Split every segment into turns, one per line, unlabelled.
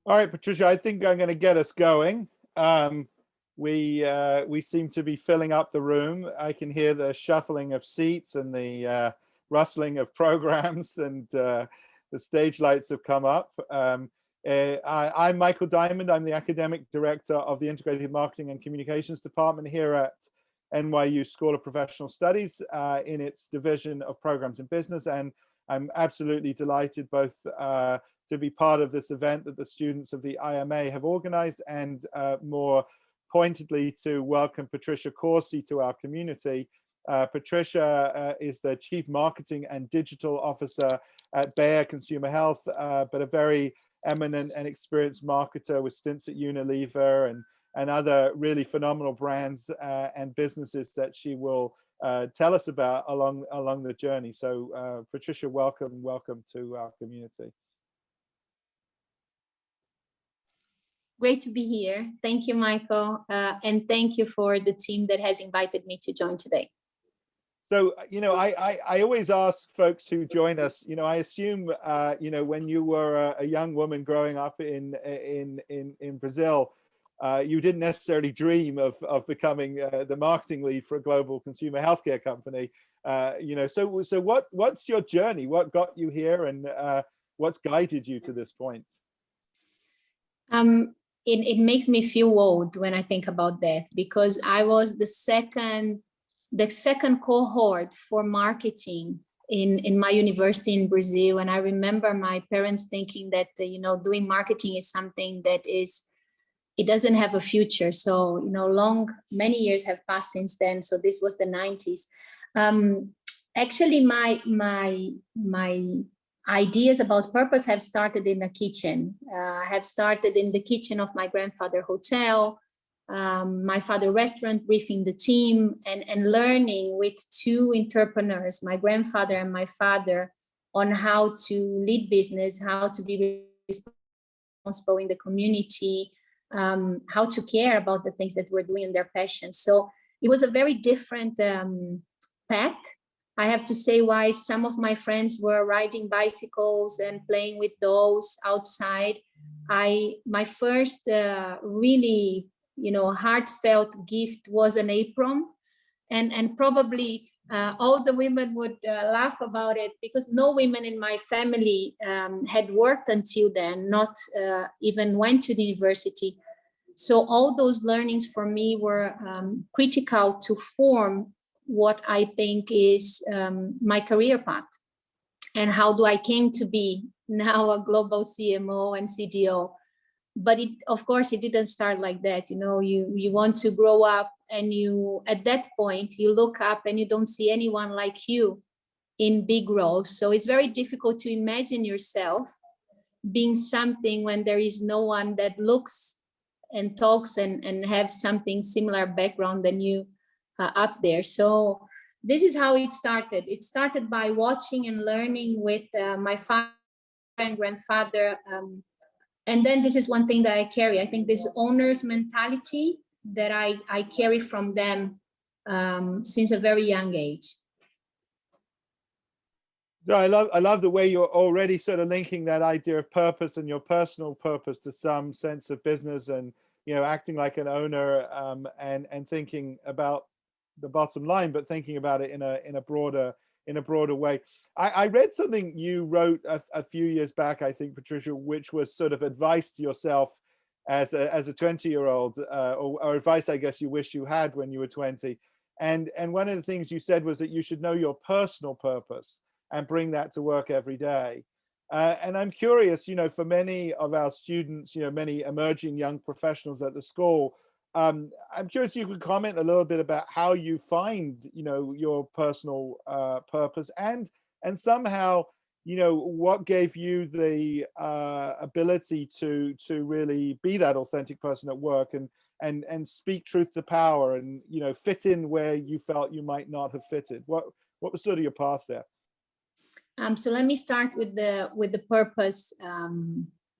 All right, Patricia, I think I'm going to get us going. We seem to be filling up the room. I can hear the shuffling of seats and the rustling of programs, and the stage lights have come up. I'm Michael Diamond. I'm the academic director of the Integrated Marketing and Communications Department here at NYU School of Professional Studies in its division of Programs and Business. And I'm absolutely delighted both to be part of this event that the students of the IMA have organized, and more pointedly to welcome Patricia Corsi to our community. Patricia is the Chief Marketing and Digital Officer at Bayer Consumer Health, but a very eminent and experienced marketer with stints at Unilever and other really phenomenal brands and businesses that she will tell us about along the journey. So Patricia, welcome to our community.
Great to be here. Thank you, Michael. And thank you for the team that has invited me to join today.
So, I always ask folks who join us, I assume, when you were a young woman growing up in Brazil, you didn't necessarily dream of becoming the marketing lead for a global consumer healthcare company. So what's your journey? What got you here, and what's guided you to this point?
It makes me feel old when I think about that, because I was the second cohort for marketing in my university in Brazil. And I remember my parents thinking that, doing marketing is something that it doesn't have a future. So, many years have passed since then. So this was the 90s. Actually, my ideas about purpose have started in the kitchen. Have started in the kitchen of my grandfather hotel, my father restaurant, briefing the team and learning with two entrepreneurs, my grandfather and my father, on how to lead business, how to be responsible in the community, how to care about the things that we're doing and their passions. So it was a very different path. I have to say, why some of my friends were riding bicycles and playing with dolls outside. My first really, heartfelt gift was an apron, and probably all the women would laugh about it, because no women in my family had worked until then, not even went to the university. So all those learnings for me were critical to form what I think is my career path, and how do I came to be now a global CMO and CDO. But of course, it didn't start like that. You want to grow up, and at that point, you look up and you don't see anyone like you in big roles. So it's very difficult to imagine yourself being something when there is no one that looks and talks and have something similar background than you up there. So this is how it started. It started by watching and learning with my father and grandfather. And then this is one thing that I carry. I think this owner's mentality that I carry from them since a very young age.
So I love the way you're already sort of linking that idea of purpose and your personal purpose to some sense of business, and acting like an owner, and thinking about the bottom line, but thinking about it in a broader way. I read something you wrote a few years back, I think, Patricia, which was sort of advice to yourself as a 20-year-old, or advice, I guess, you wish you had when you were 20. And one of the things you said was that you should know your personal purpose and bring that to work every day. And I'm curious, for many of our students, many emerging young professionals at the school, I'm curious if you could comment a little bit about how you find, your personal purpose, and somehow, what gave you the ability to really be that authentic person at work and speak truth to power, and fit in where you felt you might not have fitted. What was sort of your path there?
So let me start with the purpose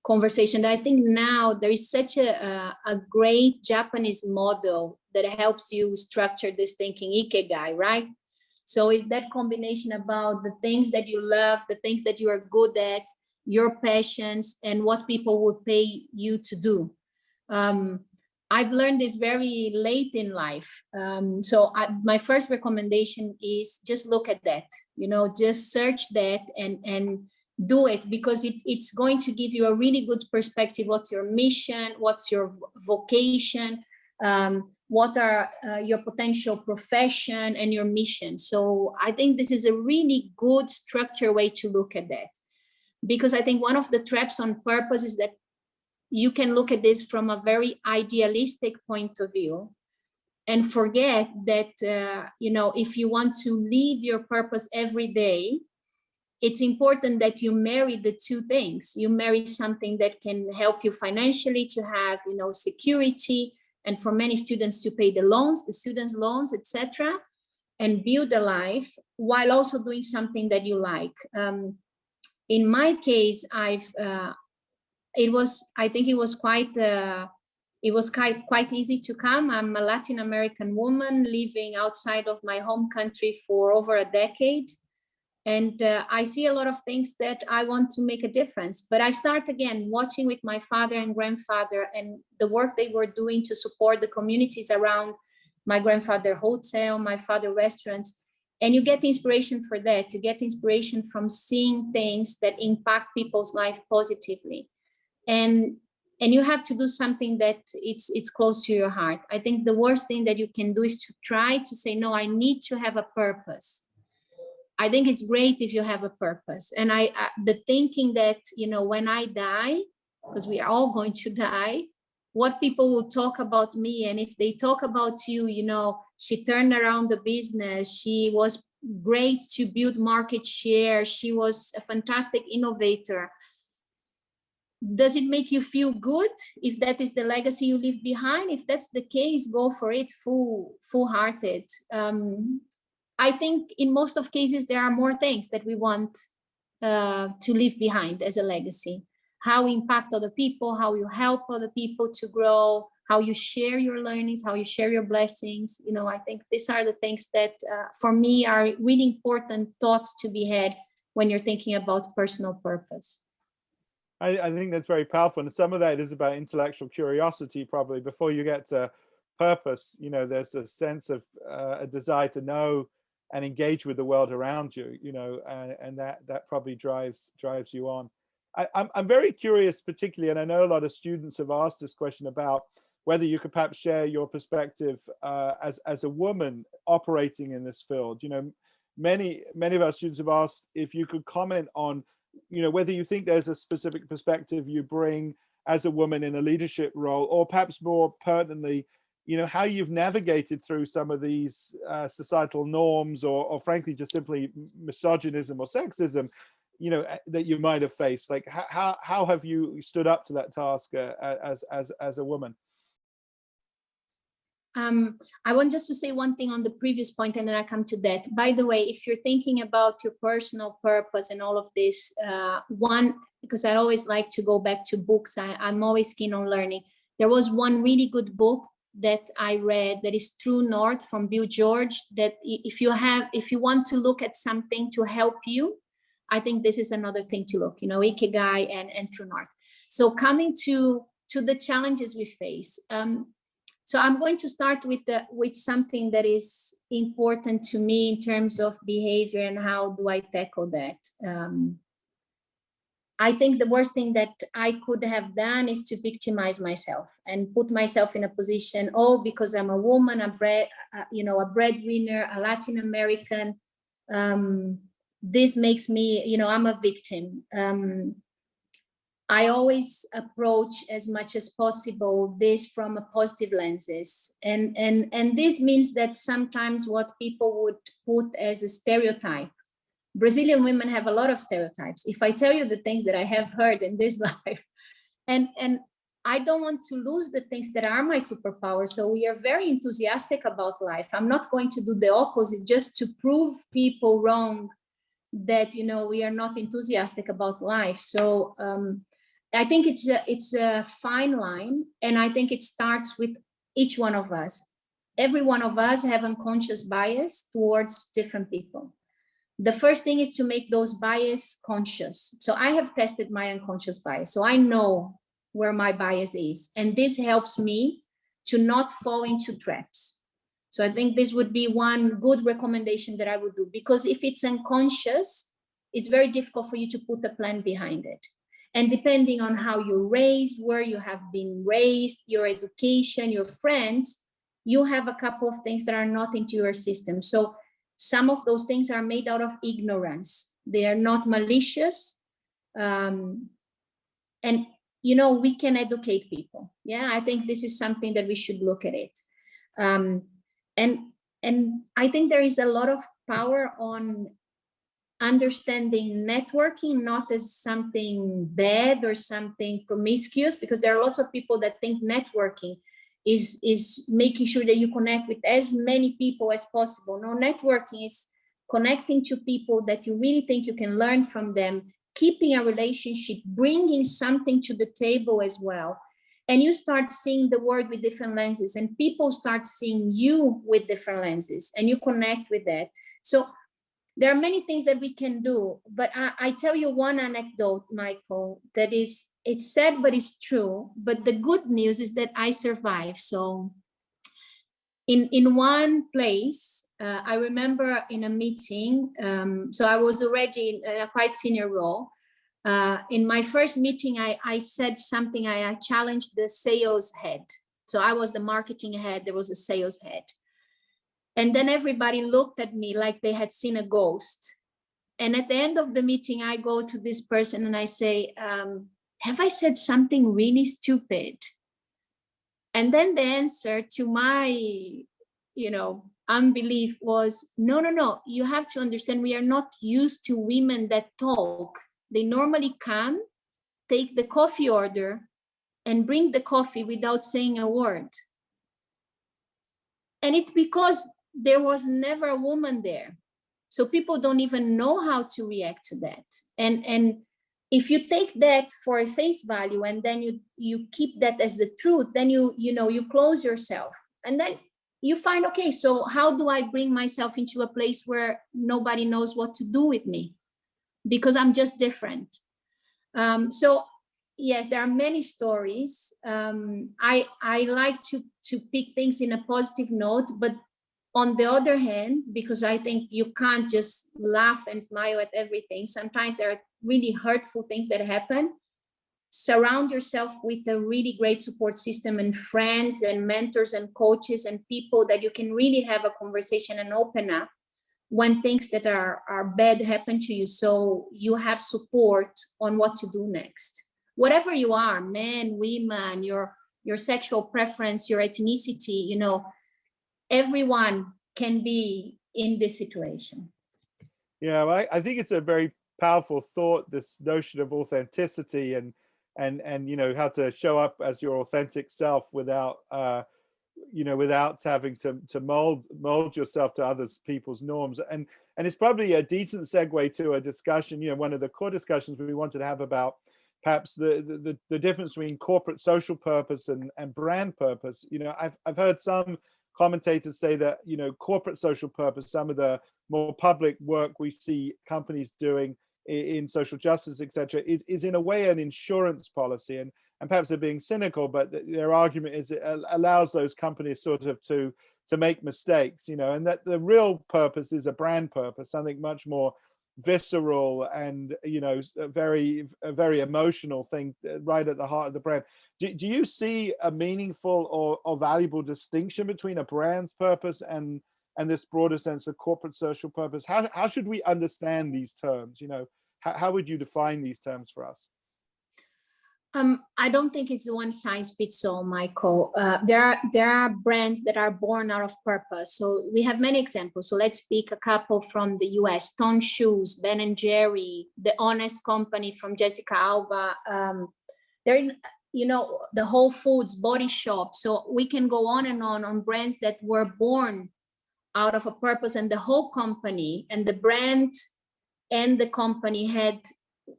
conversation. I think now there is such a great Japanese model that helps you structure this thinking, ikigai, right? So it's that combination about the things that you love, the things that you are good at, your passions, and what people would pay you to do. I've learned this very late in life. My first recommendation is just look at that, just search that and do it, because it's going to give you a really good perspective. What's your mission? What's your vocation? What are your potential profession and your mission? So I think this is a really good structured way to look at that, because I think one of the traps on purpose is that you can look at this from a very idealistic point of view and forget that, if you want to live your purpose every day, it's important that you marry the two things. You marry something that can help you financially to have, security, and for many students to pay the students' loans, etc., and build a life while also doing something that you like. In my case, I think it was quite easy to come. I'm a Latin American woman living outside of my home country for over a decade. And I see a lot of things that I want to make a difference. But I start again watching with my father and grandfather and the work they were doing to support the communities around my grandfather hotel, my father restaurants. And you get inspiration for that. You get inspiration from seeing things that impact people's life positively. And you have to do something that it's close to your heart. I think the worst thing that you can do is to try to say, no, I need to have a purpose. I think it's great if you have a purpose. And the thinking that, when I die, because we are all going to die, what people will talk about me. And if they talk about you, she turned around the business. She was great to build market share. She was a fantastic innovator. Does it make you feel good if that is the legacy you leave behind? If that's the case, go for it full-hearted. I think in most of cases, there are more things that we want to leave behind as a legacy. How you impact other people, how you help other people to grow, how you share your learnings, how you share your blessings. I think these are the things that for me are really important thoughts to be had when you're thinking about personal purpose.
I think that's very powerful. And some of that is about intellectual curiosity, probably. Before you get to purpose, there's a sense of a desire to know and engage with the world around you, and that probably drives you on. I'm very curious, particularly, and I know a lot of students have asked this question about whether you could perhaps share your perspective as a woman operating in this field. Many of our students have asked if you could comment on, whether you think there's a specific perspective you bring as a woman in a leadership role, or perhaps more pertinently, how you've navigated through some of these societal norms, or frankly, just simply misogynism or sexism, that you might have faced. Like, how have you stood up to that task as a woman?
I want just to say one thing on the previous point, and then I come to that. By the way, if you're thinking about your personal purpose and all of this, because I always like to go back to books, I'm always keen on learning. There was one really good book that I read that is True North from Bill George, that if you want to look at something to help you, I think this is another thing to look, Ikigai and True North. So coming to the challenges we face. So I'm going to start with something that is important to me in terms of behavior and how do I tackle that. I think the worst thing that I could have done is to victimize myself and put myself in a position, because I'm a woman, a breadwinner, a Latin American, this makes me, I'm a victim. I always approach as much as possible this from a positive lenses. And this means that sometimes what people would put as a stereotype, Brazilian women have a lot of stereotypes. If I tell you the things that I have heard in this life, and I don't want to lose the things that are my superpower. So we are very enthusiastic about life. I'm not going to do the opposite just to prove people wrong that, we are not enthusiastic about life. So I think it's a fine line. And I think it starts with each one of us. Every one of us have unconscious bias towards different people. The first thing is to make those bias conscious. So I have tested my unconscious bias. So I know where my bias is. And this helps me to not fall into traps. So I think this would be one good recommendation that I would do, because if it's unconscious, it's very difficult for you to put a plan behind it. And depending on how you're raised, where you have been raised, your education, your friends, you have a couple of things that are not into your system. So some of those things are made out of ignorance. They are not malicious. And, you know, we can educate people. Yeah, I think this is something that we should look at it. And I think there is a lot of power on understanding networking not as something bad or something promiscuous, because there are lots of people that think networking is making sure that you connect with as many people as possible. No, networking is connecting to people that you really think you can learn from them, keeping a relationship, bringing something to the table as well. And you start seeing the world with different lenses, and people start seeing you with different lenses, and you connect with that. So there are many things that we can do, but I tell you one anecdote, Michael, that is, it's sad, but it's true. But the good news is that I survived. So in one place, I remember in a meeting, so I was already in a quite senior role. In my first meeting, I said something, I challenged the sales head. So I was the marketing head, there was a sales head. And then everybody looked at me like they had seen a ghost. And at the end of the meeting, I go to this person and I say, have I said something really stupid? And then the answer to my, you know, unbelief was, no, you have to understand, we are not used to women that talk. They normally come, take the coffee order, and bring the coffee without saying a word. And it's because there was never a woman there. So people don't even know how to react to that. And if you take that for a face value and then you keep that as the truth, then you close yourself. And then you find, okay, so how do I bring myself into a place where nobody knows what to do with me? Because I'm just different. So yes, there are many stories. I like to pick things in a positive note, but on the other hand, because I think you can't just laugh and smile at everything. Sometimes there are really hurtful things that happen. Surround yourself with a really great support system and friends and mentors and coaches and people that you can really have a conversation and open up when things that are bad happen to you. So you have support on what to do next. Whatever you are, men, women, your sexual preference, your ethnicity, you know, everyone can be in this situation.
Yeah, well, I think it's a very powerful thought, this notion of authenticity and you know, how to show up as your authentic self without without having to mold yourself to others people's norms. And it's probably a decent segue to a discussion, you know, one of the core discussions we wanted to have about perhaps the difference between corporate social purpose and brand purpose. You know, I've heard some commentators say that, you know, corporate social purpose, some of the more public work we see companies doing in social justice, etc., is in a way an insurance policy, and perhaps they're being cynical, but their argument is it allows those companies sort of to make mistakes, you know, and that the real purpose is a brand purpose, something much more visceral and, you know, a very emotional thing right at the heart of the brand. Do you see a meaningful or valuable distinction between a brand's purpose and this broader sense of corporate social purpose? How should we understand these terms? You know, how would you define these terms for us?
I don't think it's one size fits all, Michael. There are brands that are born out of purpose. So we have many examples. So let's pick a couple from the US: Ton Shoes, Ben & Jerry, The Honest Company from Jessica Alba. They're in, you know, the Whole Foods, Body Shop. So we can go on brands that were born out of a purpose, and the whole company and the brand and the company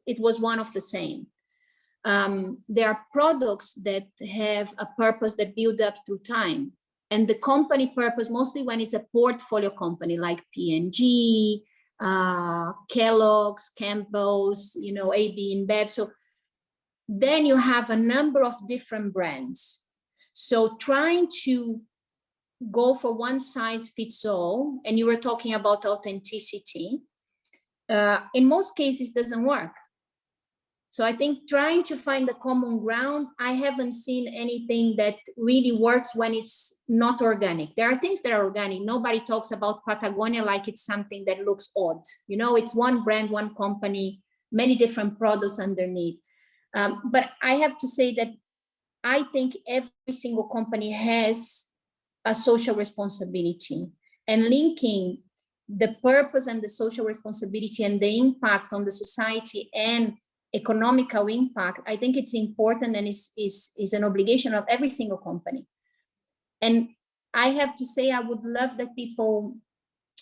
it was one of the same. There are products that have a purpose that build up through time. And the company purpose, mostly when it's a portfolio company like P&G, Kellogg's, Campbell's, you know, AB InBev. So then you have a number of different brands. So trying to go for one size fits all, and you were talking about authenticity, in most cases doesn't work. So I think trying to find the common ground, I haven't seen anything that really works when it's not organic. There are things that are organic. Nobody talks about Patagonia like it's something that looks odd. You know, it's one brand, one company, many different products underneath. But I have to say that I think every single company has a social responsibility, and linking the purpose and the social responsibility and the impact on the society and economical impact, I think it's important, and is an obligation of every single company. And I have to say, I would love that people,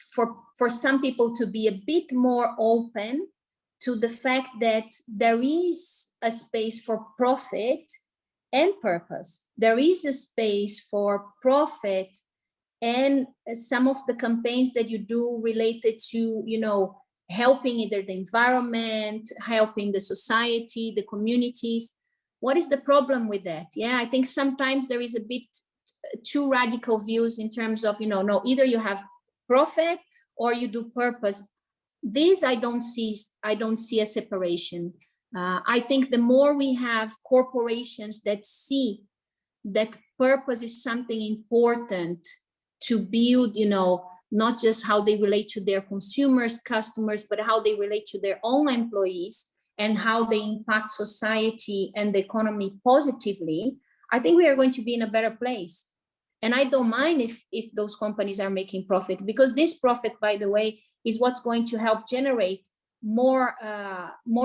for some people to be a bit more open to the fact that there is a space for profit and purpose. There is a space for profit and some of the campaigns that you do related to, you know, helping either the environment, helping the society, the communities. What is the problem with that? Yeah, I think sometimes there is a bit too radical views in terms of, you know, no, either you have profit or you do purpose. This I don't see a separation. I think the more we have corporations that see that purpose is something important to build, you know, not just how they relate to their consumers, customers, but how they relate to their own employees and how they impact society and the economy positively, I think we are going to be in a better place. And I don't mind if those companies are making profit, because this profit, by the way, is what's going to help generate more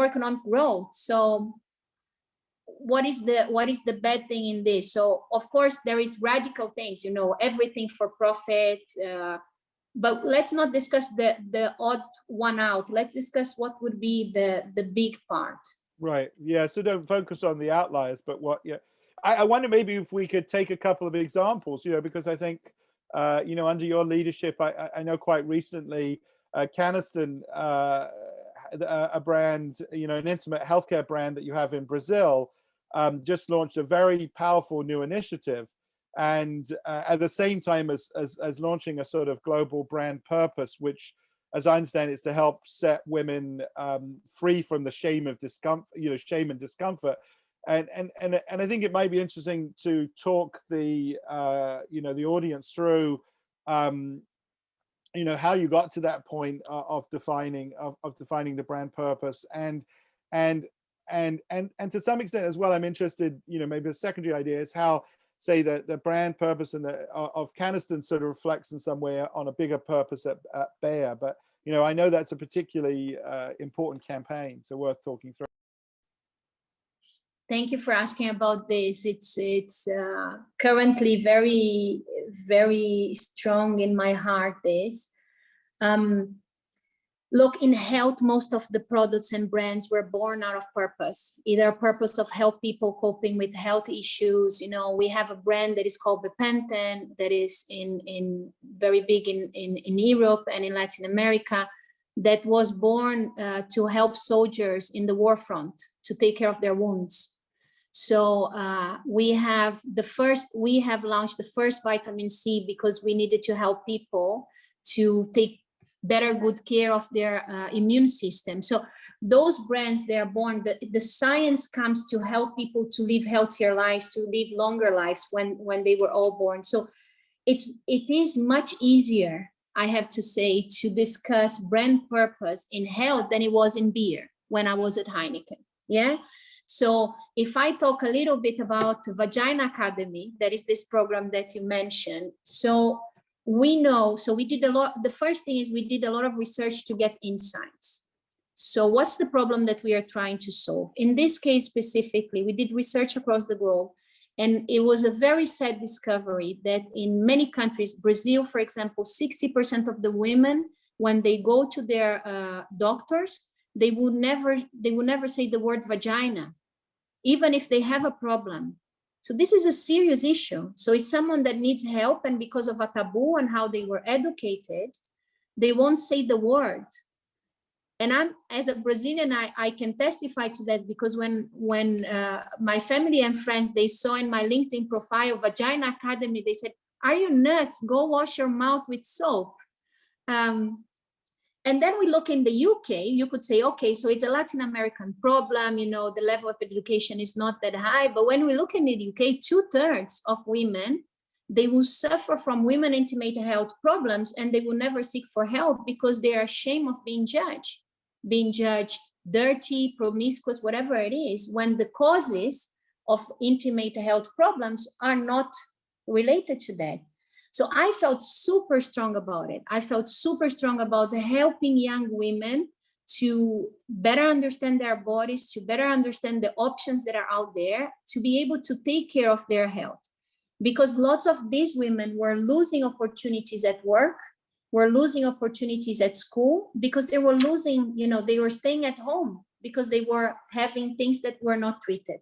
economic growth. So what is the bad thing in this? So of course there is radical things, you know, everything for profit, but let's not discuss the odd one out. Let's discuss what would be the big part.
Right. Yeah. So don't focus on the outliers, but what, yeah. I wonder maybe if we could take a couple of examples, you know, because I think, you know, under your leadership, I know quite recently, Caniston, a brand, you know, an intimate healthcare brand that you have in Brazil, just launched a very powerful new initiative. And at the same time as launching a sort of global brand purpose, which, as I understand, is to help set women free from the shame of discomfort, you know, shame and discomfort. And I think it might be interesting to talk the you know, the audience through you know, how you got to that point of defining the brand purpose, and to some extent as well, I'm interested, you know, maybe a secondary idea is how, say, the brand purpose and of Caniston sort of reflects in some way on a bigger purpose at Bayer. But you know, I know that's a particularly important campaign, so worth talking through.
Thank you for asking about this. It's currently very, very strong in my heart. This, look, in health, most of the products and brands were born out of purpose, either purpose of help people coping with health issues. You know, we have a brand that is called Bepanthen that is in very big in Europe and in Latin America, that was born to help soldiers in the war front to take care of their wounds. So we have launched the first vitamin C because we needed to help people to take better good care of their immune system. So those brands, they are born, the science comes to help people to live healthier lives, to live longer lives when they were all born. So it is much easier, I have to say, to discuss brand purpose in health than it was in beer when I was at Heineken. Yeah. So if I talk a little bit about Vagina Academy, that is this program that you mentioned. So we know, so we did a lot. The first thing is we did a lot of research to get insights. So what's the problem that we are trying to solve? In this case specifically, we did research across the globe, and it was a very sad discovery that in many countries, Brazil, for example, 60% of the women, when they go to their doctors, they would never say the word vagina, even if they have a problem. So this is a serious issue. So it's someone that needs help, and because of a taboo and how they were educated, they won't say the word. And I'm, as a Brazilian, I can testify to that, because when my family and friends, they saw in my LinkedIn profile, Vagina Academy, they said, "Are you nuts? Go wash your mouth with soap." And then we look in the UK, you could say, okay, so it's a Latin American problem, you know, the level of education is not that high. But when we look in the UK, 2/3 of women, they will suffer from women intimate health problems, and they will never seek for help because they are ashamed of being judged dirty, promiscuous, whatever it is, when the causes of intimate health problems are not related to that. So I felt super strong about it. I felt super strong about helping young women to better understand their bodies, to better understand the options that are out there, to be able to take care of their health. Because lots of these women were losing opportunities at work, were losing opportunities at school, because they were losing, you know, they were staying at home because they were having things that were not treated.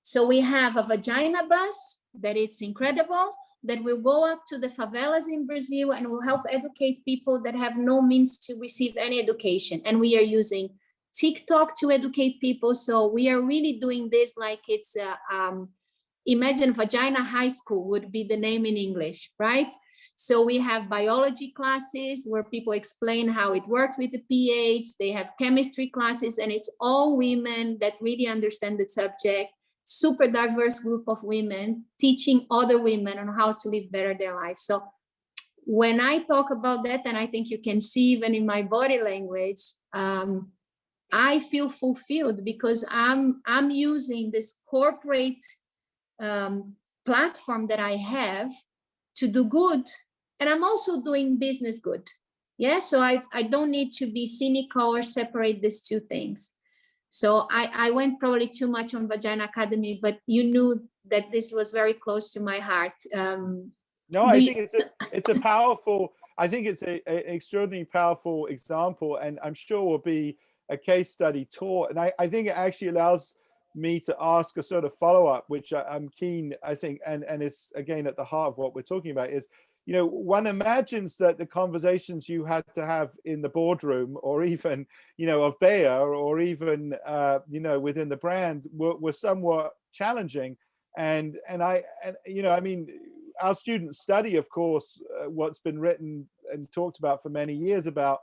So we have a vagina bus that it's incredible, that will go up to the favelas in Brazil and will help educate people that have no means to receive any education. And we are using TikTok to educate people. So we are really doing this like it's imagine Vagina High School would be the name in English, right? So we have biology classes where people explain how it works with the pH. They have chemistry classes, and it's all women that really understand the subject. Super diverse group of women teaching other women on how to live better their lives. So when I talk about that, and I think you can see even in my body language, I feel fulfilled because I'm using this corporate platform that I have to do good, and I'm also doing business good. Yeah, so I don't need to be cynical or separate these two things. So I went probably too much on Vagina Academy, but you knew that this was very close to my heart.
No, I think it's a powerful, I think it's an extraordinarily powerful example, and I'm sure will be a case study taught. And I think it actually allows me to ask a sort of follow-up, which I'm keen, I think, and is again at the heart of what we're talking about is, you know, one imagines that the conversations you had to have in the boardroom, or even, you know, of Bayer, or even, you know, within the brand were somewhat challenging. And you know, I mean, our students study, of course, what's been written and talked about for many years about,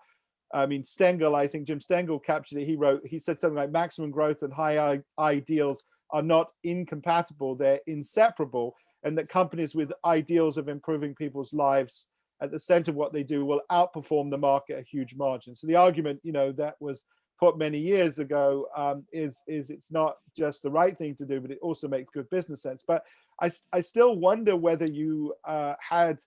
I mean, Stengel, I think Jim Stengel captured it. He said something like maximum growth and high ideals are not incompatible, they're inseparable. And that companies with ideals of improving people's lives at the center of what they do will outperform the market a huge margin. So the argument, you know, that was put many years ago is it's not just the right thing to do, but it also makes good business sense. But I still wonder whether you had,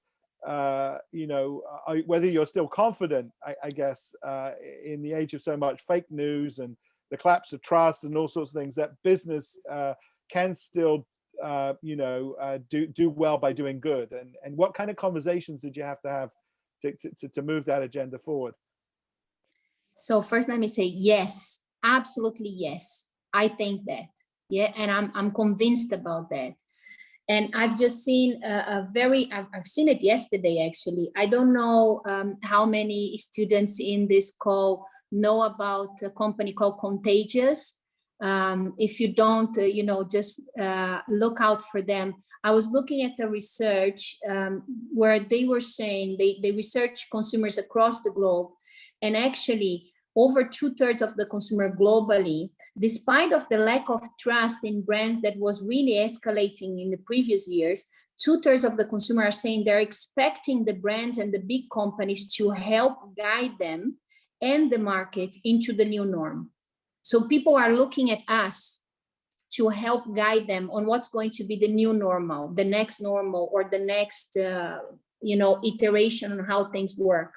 you know, whether you're still confident, I guess, in the age of so much fake news and the collapse of trust and all sorts of things, that business can still you know, do well by doing good, and what kind of conversations did you have to move that agenda forward?
So first, let me say yes, absolutely yes. I think that, yeah, and I'm convinced about that. And I've just seen I've seen it yesterday actually. I don't know how many students in this call know about a company called Contagious. If you don't, you know, just look out for them. I was looking at the research where they were saying they research consumers across the globe, and actually over 2/3 of the consumer globally, despite of the lack of trust in brands that was really escalating in the previous years, 2/3 of the consumer are saying they're expecting the brands and the big companies to help guide them and the markets into the new norm. So people are looking at us to help guide them on what's going to be the new normal, the next normal, or the next, you know, iteration on how things work.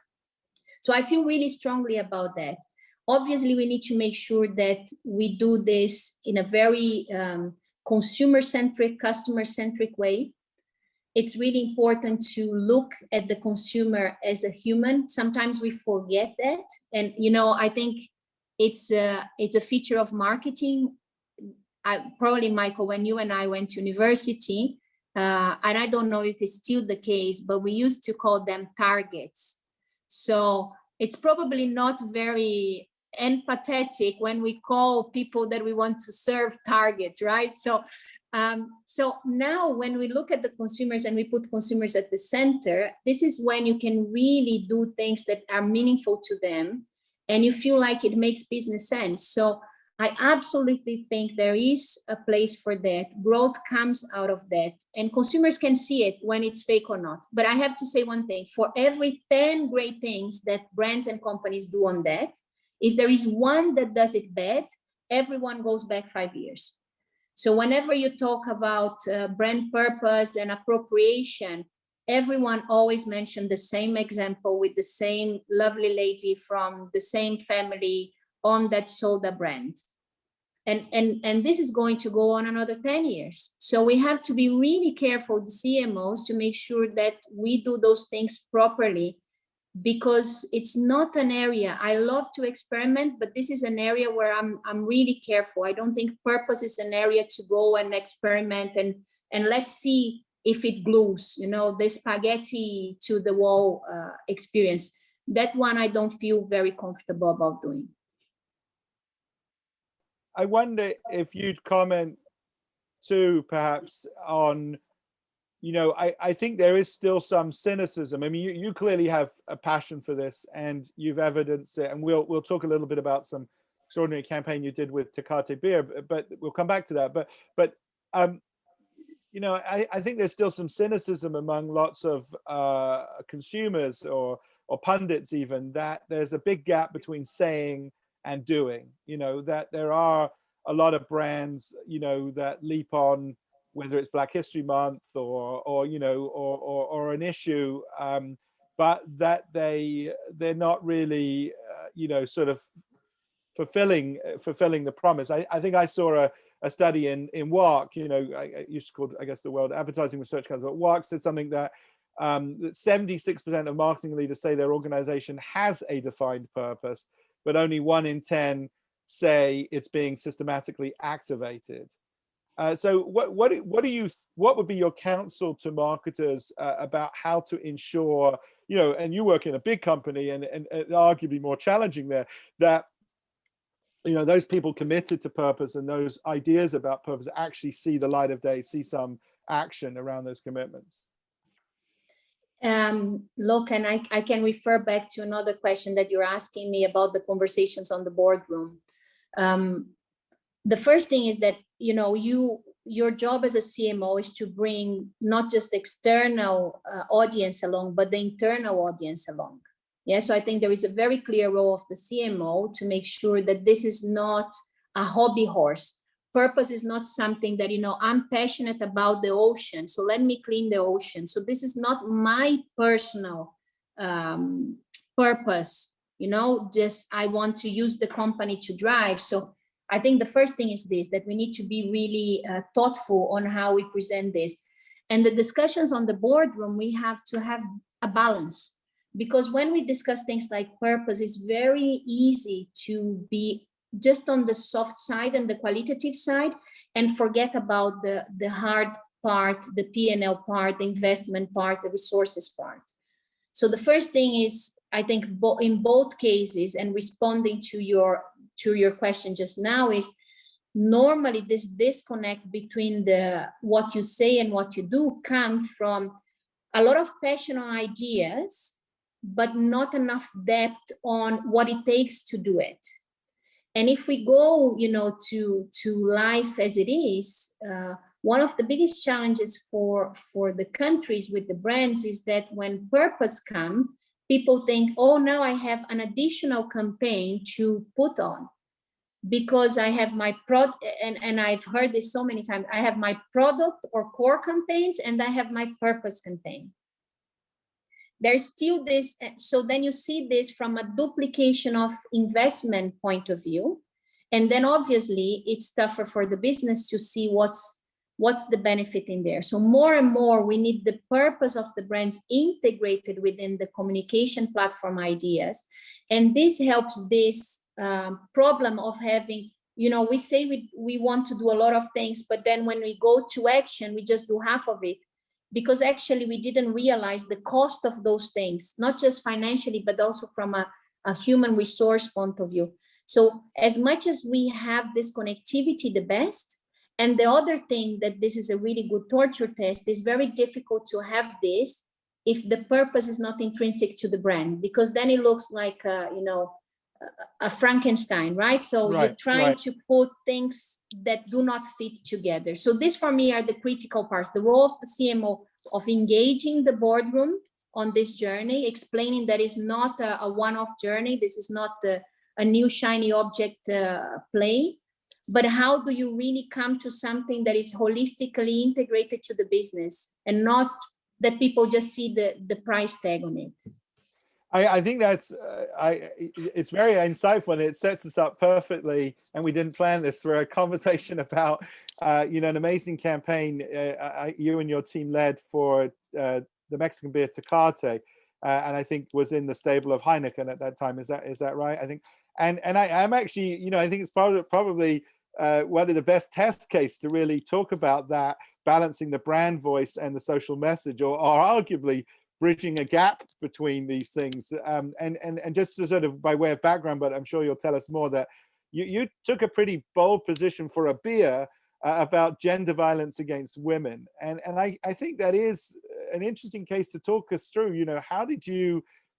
So I feel really strongly about that. Obviously, we need to make sure that we do this in a very consumer-centric, customer-centric way. It's really important to look at the consumer as a human. Sometimes we forget that. And, you know, I think it's a feature of marketing. Probably, Michael, when you and I went to university, and I don't know if it's still the case, but we used to call them targets. So it's probably not very empathetic when we call people that we want to serve targets, right? So now when we look at the consumers and we put consumers at the center, this is when you can really do things that are meaningful to them and you feel like it makes business sense. So I absolutely think there is a place for that. Growth comes out of that, and consumers can see it when it's fake or not. But I have to say one thing: for every 10 great things that brands and companies do on that, if there is one that does it bad, everyone goes back 5 years. So whenever you talk about brand purpose and appropriation, everyone always mentioned the same example with the same lovely lady from the same family on that soda brand. And this is going to go on another 10 years. So we have to be really careful, the CMOs, to make sure that we do those things properly, because it's not an area. I love to experiment, but this is an area where I'm really careful. I don't think purpose is an area to go and experiment and let's see if it glues, you know, the spaghetti to the wall experience. That one I don't feel very comfortable about doing.
I wonder if you'd comment too, perhaps, on, you know, I think there is still some cynicism. I mean, you clearly have a passion for this and you've evidenced it. And we'll talk a little bit about some extraordinary campaign you did with Tecate beer, but we'll come back to that. But you know, I think there's still some cynicism among lots of consumers or pundits even, that there's a big gap between saying and doing. You know, that there are a lot of brands, you know, that leap on, whether it's Black History Month or you know, or an issue, but that they're not really you know, sort of fulfilling the promise. I think I saw a study in WARC, you know, I used to call, I guess, the World Advertising Research Council, but WARC said something that 76% of marketing leaders say their organization has a defined purpose, but only 1 in 10 say it's being systematically activated. So what would be your counsel to marketers about how to ensure, you know, and you work in a big company and arguably more challenging there, that, you know, those people committed to purpose and those ideas about purpose actually see the light of day, see some action around those commitments?
Look, and I can refer back to another question that you're asking me about the conversations on the boardroom. The first thing is that, you know, your job as a CMO is to bring not just external audience along, but the internal audience along. Yeah, so I think there is a very clear role of the CMO to make sure that this is not a hobby horse. Purpose is not something that, you know, I'm passionate about the ocean, so let me clean the ocean. So this is not my personal purpose, you know, just I want to use the company to drive. So I think the first thing is this, that we need to be really thoughtful on how we present this. And the discussions on the boardroom, we have to have a balance, because when we discuss things like purpose, it's very easy to be just on the soft side and the qualitative side and forget about the hard part, the P&L part, the investment part, the resources part. So the first thing is, I think in both cases, and responding to your question just now, is normally this disconnect between what you say and what you do comes from a lot of passion on ideas, but not enough depth on what it takes to do it. And if we go, you know, to life as it is, one of the biggest challenges for the countries with the brands is that when purpose comes, people think, oh, now I have an additional campaign to put on because I have my product, and I've heard this so many times, I have my product or core campaigns and I have my purpose campaign. There's still this, so then you see this from a duplication of investment point of view. And then obviously it's tougher for the business to see what's the benefit in there. So more and more we need the purpose of the brands integrated within the communication platform ideas. And this helps this problem of having, you know, we say we want to do a lot of things, but then when we go to action, we just do half of it. Because actually we didn't realize the cost of those things, not just financially, but also from a human resource point of view. So as much as we have this connectivity, the best. And the other thing that this is a really good torture test, is very difficult to have this if the purpose is not intrinsic to the brand, because then it looks like, a Frankenstein, right? So you're trying to put things that do not fit together. So this for me are the critical parts, the role of the CMO of engaging the boardroom on this journey, explaining that it's not a one-off journey. This is not a new shiny object play, but how do you really come to something that is holistically integrated to the business, and not that people just see the price tag on it.
I think that's it's very insightful, and it sets us up perfectly. And we didn't plan this, for a conversation about an amazing campaign you and your team led for the Mexican beer Tecate, and I think was in the stable of Heineken at that time. Is that right? I think, and I'm actually, I think it's probably one of the best test case to really talk about that, balancing the brand voice and the social message, or arguably bridging a gap between these things. And just to sort of by way of background, but I'm sure you'll tell us more, that you took a pretty bold position for a beer about gender violence against women. And I think that is an interesting case to talk us through. How did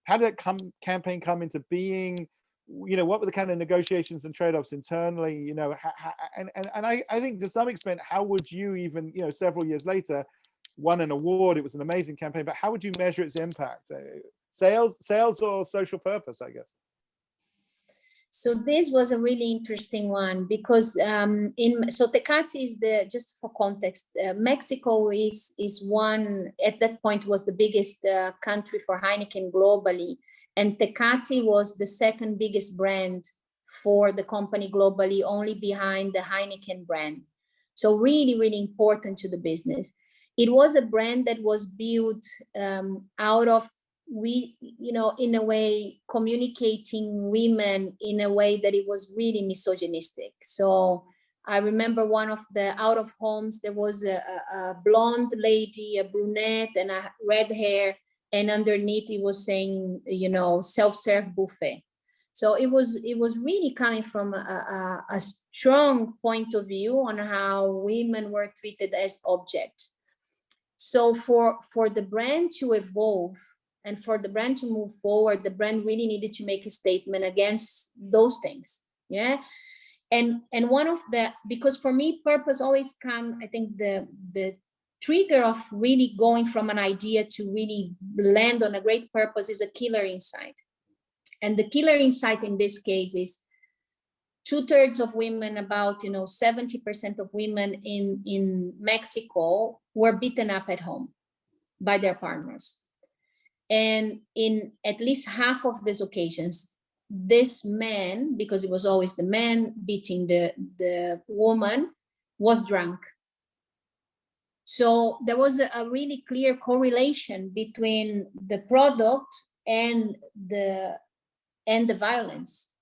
that campaign come into being? What were the kind of negotiations and trade-offs internally? And I think to some extent, how would you even, several years later, won an award? It was an amazing campaign, but how would you measure its impact? Sales or social purpose, I guess?
So this was a really interesting one, because Tecate is just for context, Mexico is one, at that point, was the biggest country for Heineken globally, and Tecate was the second biggest brand for the company globally, only behind the Heineken brand. So really, really important to the business. It was a brand that was built out of, in a way, communicating women in a way that it was really misogynistic. So I remember one of the out of homes, there was a blonde lady, a brunette, and a red hair, and underneath it was saying, self-serve buffet. So it was really coming from a strong point of view on how women were treated as objects. So for the brand to evolve and for the brand to move forward, the brand really needed to make a statement against those things. Yeah. And one of because for me, purpose always comes, I think the trigger of really going from an idea to really land on a great purpose is a killer insight. And the killer insight in this case is 2/3 of women, about 70% of women in Mexico were beaten up at home by their partners. And in at least half of these occasions, this man, because it was always the man beating the woman, was drunk. So there was a really clear correlation between the product and the violence.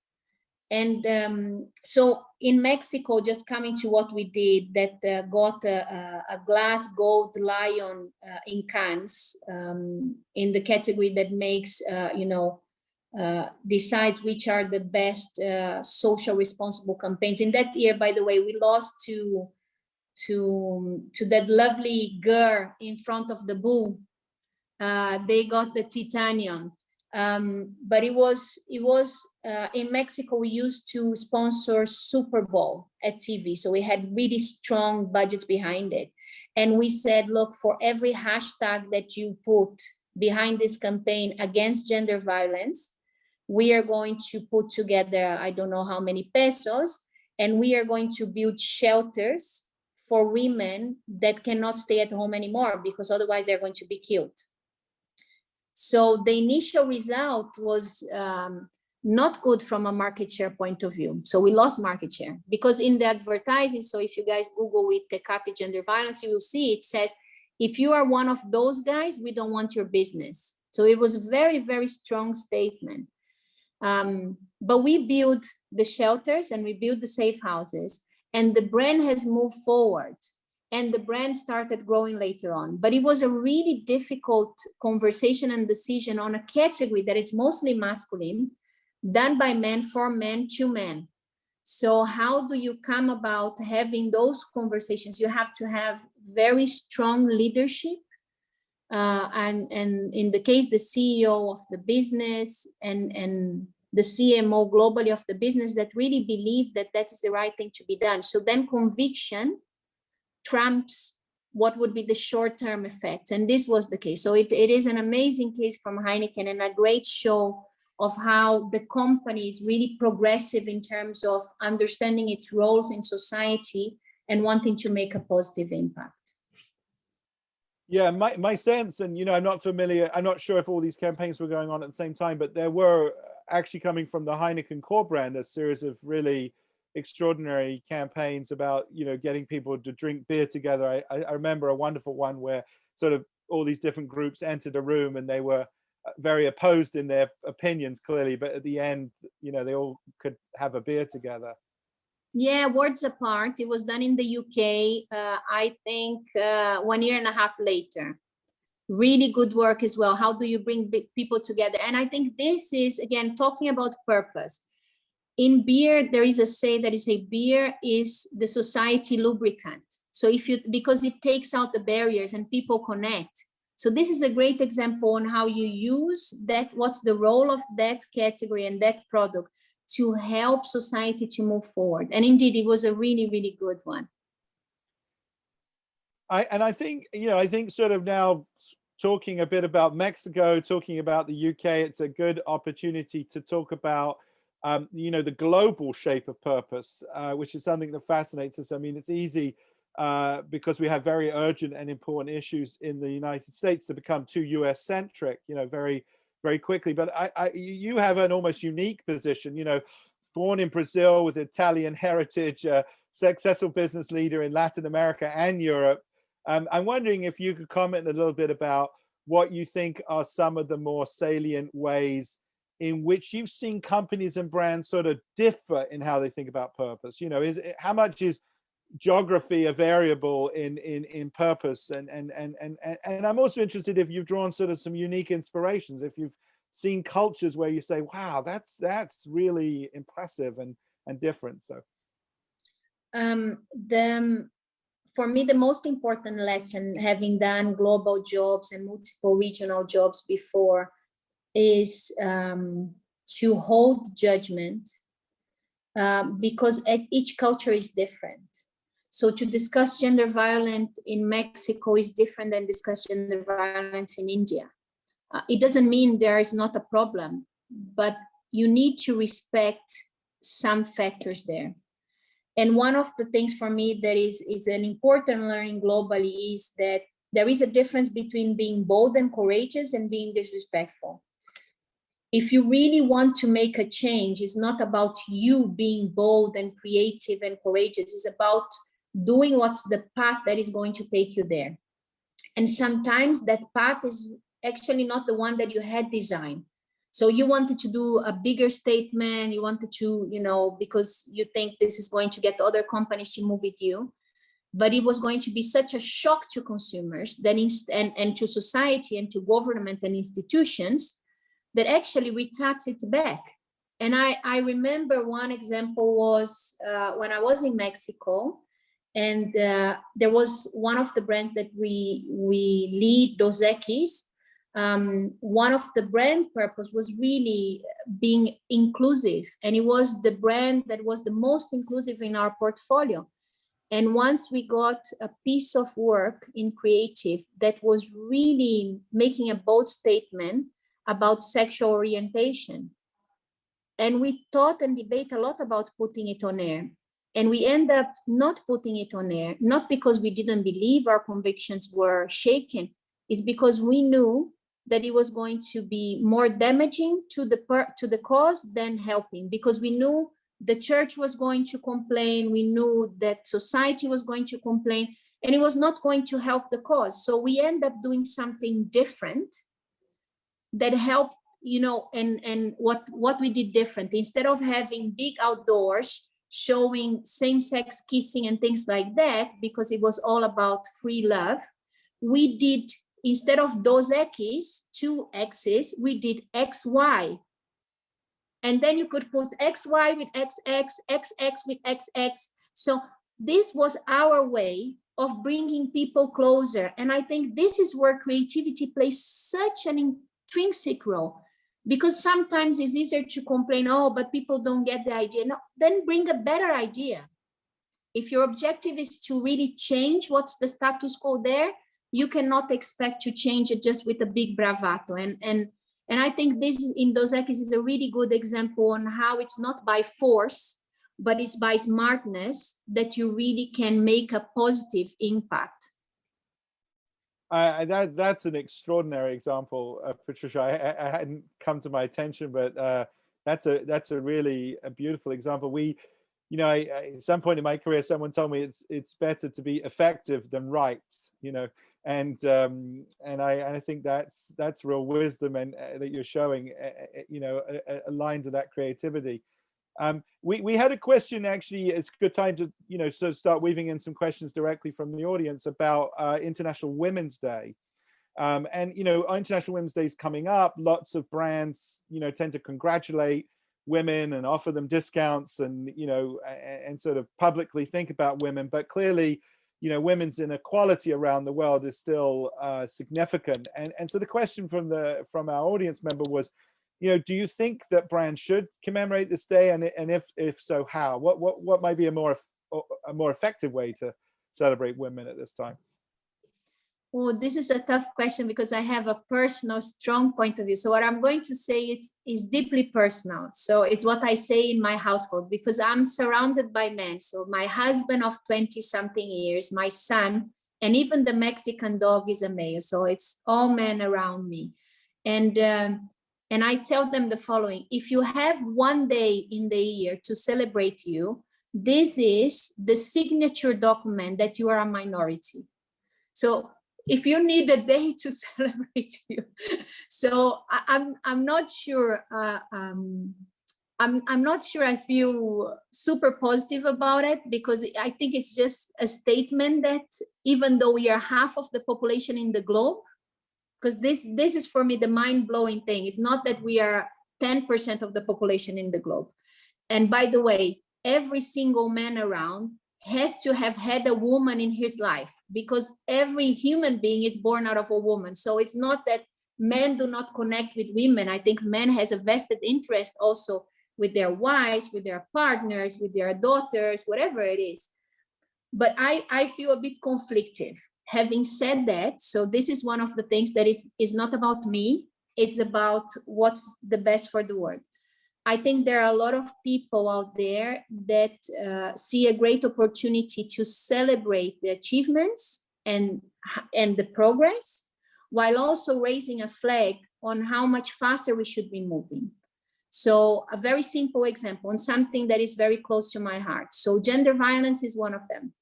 And so in Mexico, just coming to what we did, that got a glass gold lion in Cannes, in the category that makes, decides which are the best social responsible campaigns. In that year, by the way, we lost to that lovely girl in front of the bull. They got the titanium. But it was in Mexico, we used to sponsor Super Bowl at TV. So we had really strong budgets behind it. And we said, look, for every hashtag that you put behind this campaign against gender violence, we are going to put together, I don't know how many pesos, and we are going to build shelters for women that cannot stay at home anymore, because otherwise they're going to be killed. So the initial result was not good from a market share point of view. So we lost market share, because in the advertising, so if you guys Google with Tecate gender violence, you will see it says, if you are one of those guys, we don't want your business. So it was a very, very strong statement. But we built the shelters and we built the safe houses, and the brand has moved forward. And the brand started growing later on. But it was a really difficult conversation and decision on a category that is mostly masculine, done by men, for men, to men. So how do you come about having those conversations? You have to have very strong leadership, and in the case, the CEO of the business and the CMO globally of the business that really believe that that is the right thing to be done. So then conviction trumps what would be the short-term effects. And this was the case. So it is an amazing case from Heineken and a great show of how the company is really progressive in terms of understanding its roles in society and wanting to make a positive impact.
Yeah, my sense, and I'm not familiar, I'm not sure if all these campaigns were going on at the same time, but there were actually, coming from the Heineken core brand, a series of really extraordinary campaigns about getting people to drink beer together. I remember a wonderful one where sort of all these different groups entered a room and they were very opposed in their opinions, clearly, but at the end they all could have a beer together.
Yeah, words apart. It was done in the UK, I think 1.5 years later. Really good work as well. How do you bring people together? And I think this is, again, talking about purpose. In beer, there is a say that is beer is the society lubricant. So because it takes out the barriers and people connect. So this is a great example on how you use that, what's the role of that category and that product to help society to move forward. And indeed, it was a really, really good one.
I think sort of now talking a bit about Mexico, talking about the UK, it's a good opportunity to talk about the global shape of purpose, which is something that fascinates us. I mean, it's easy because we have very urgent and important issues in the United States to become too US centric, very, very quickly. But you have an almost unique position, born in Brazil with Italian heritage, successful business leader in Latin America and Europe. I'm wondering if you could comment a little bit about what you think are some of the more salient ways in which you've seen companies and brands sort of differ in how they think about purpose. How much is geography a variable in purpose? And I'm also interested if you've drawn sort of some unique inspirations, if you've seen cultures where you say, wow, that's really impressive and different. So
for me, the most important lesson, having done global jobs and multiple regional jobs before, is to hold judgment, because each culture is different. So to discuss gender violence in Mexico is different than discuss gender violence in India. It doesn't mean there is not a problem, but you need to respect some factors there. And one of the things for me that is an important learning globally is that there is a difference between being bold and courageous and being disrespectful. If you really want to make a change, it's not about you being bold and creative and courageous. It's about doing what's the path that is going to take you there. And sometimes that path is actually not the one that you had designed. So you wanted to do a bigger statement, you wanted to, because you think this is going to get other companies to move with you, but it was going to be such a shock to consumers that and to society and to government and institutions that actually we tax it back. And I remember one example was when I was in Mexico, and there was one of the brands that we lead, Dos Equis. One of the brand purpose was really being inclusive, and it was the brand that was the most inclusive in our portfolio. And once we got a piece of work in creative that was really making a bold statement about sexual orientation, and we thought and debate a lot about putting it on air, and we end up not putting it on air, not because we didn't believe our convictions were shaken, it's because we knew that it was going to be more damaging to the cause than helping, because we knew the church was going to complain, we knew that society was going to complain, and it was not going to help the cause. So we end up doing something different that helped, and what we did different, instead of having big outdoors showing same-sex kissing and things like that, because it was all about free love, we did, instead of Dos Equis, 2 X's, we did XY. And then you could put XY with XX, XX with XX. So this was our way of bringing people closer. And I think this is where creativity plays such an intrinsic role, because sometimes it's easier to complain, oh, but people don't get the idea. No, then bring a better idea. If your objective is to really change what's the status quo there, you cannot expect to change it just with a big bravado. And I think this in Dos Equis is a really good example on how it's not by force, but it's by smartness that you really can make a positive impact.
That's an extraordinary example, Patricia. I hadn't come to my attention, but that's a really beautiful example. At some point in my career, someone told me it's better to be effective than right. And I think that's real wisdom, and that you're showing, aligned to that creativity. We had a question, actually. It's a good time to sort of start weaving in some questions directly from the audience about International Women's Day. International Women's Day is coming up. Lots of brands tend to congratulate women and offer them discounts, and and sort of publicly think about women. But clearly, women's inequality around the world is still significant. And so the question from our audience member was, do you think that brands should commemorate this day, and if so, how? What might be a more effective way to celebrate women at this time?
Oh, this is a tough question, because I have a personal, strong point of view. So what I'm going to say is deeply personal. So it's what I say in my household, because I'm surrounded by men. So my husband of 20-something years, my son, and even the Mexican dog is a male. So it's all men around me. And I tell them the following: if you have one day in the year to celebrate you, this is the signature document that you are a minority. So if you need a day to celebrate you, so I'm not sure. I'm not sure I feel super positive about it, because I think it's just a statement that even though we are half of the population in the globe, because this is for me the mind-blowing thing. It's not that we are 10% of the population in the globe. And by the way, every single man around has to have had a woman in his life, because every human being is born out of a woman. So it's not that men do not connect with women. I think men has a vested interest also with their wives, with their partners, with their daughters, whatever it is. But I feel a bit conflicted. Having said that, so this is one of the things that is not about me. It's about what's the best for the world. I think there are a lot of people out there that see a great opportunity to celebrate the achievements and the progress, while also raising a flag on how much faster we should be moving. So a very simple example on something that is very close to my heart. So gender violence is one of them.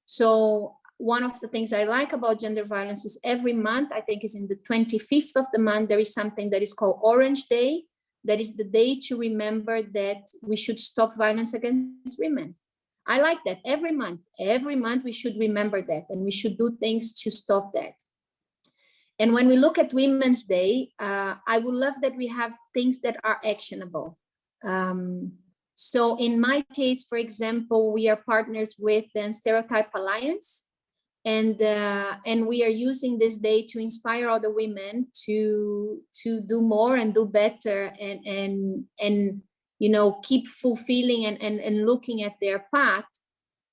So one of the things I like about gender violence is every month, I think is in the 25th of the month, there is something that is called Orange Day. That is the day to remember that we should stop violence against women. I like that. Every month we should remember that, and we should do things to stop that. And when we look at Women's Day, I would love that we have things that are actionable. So in my case, for example, we are partners with the Stereotype Alliance. And we are using this day to inspire other women to do more and do better, and keep fulfilling and looking at their path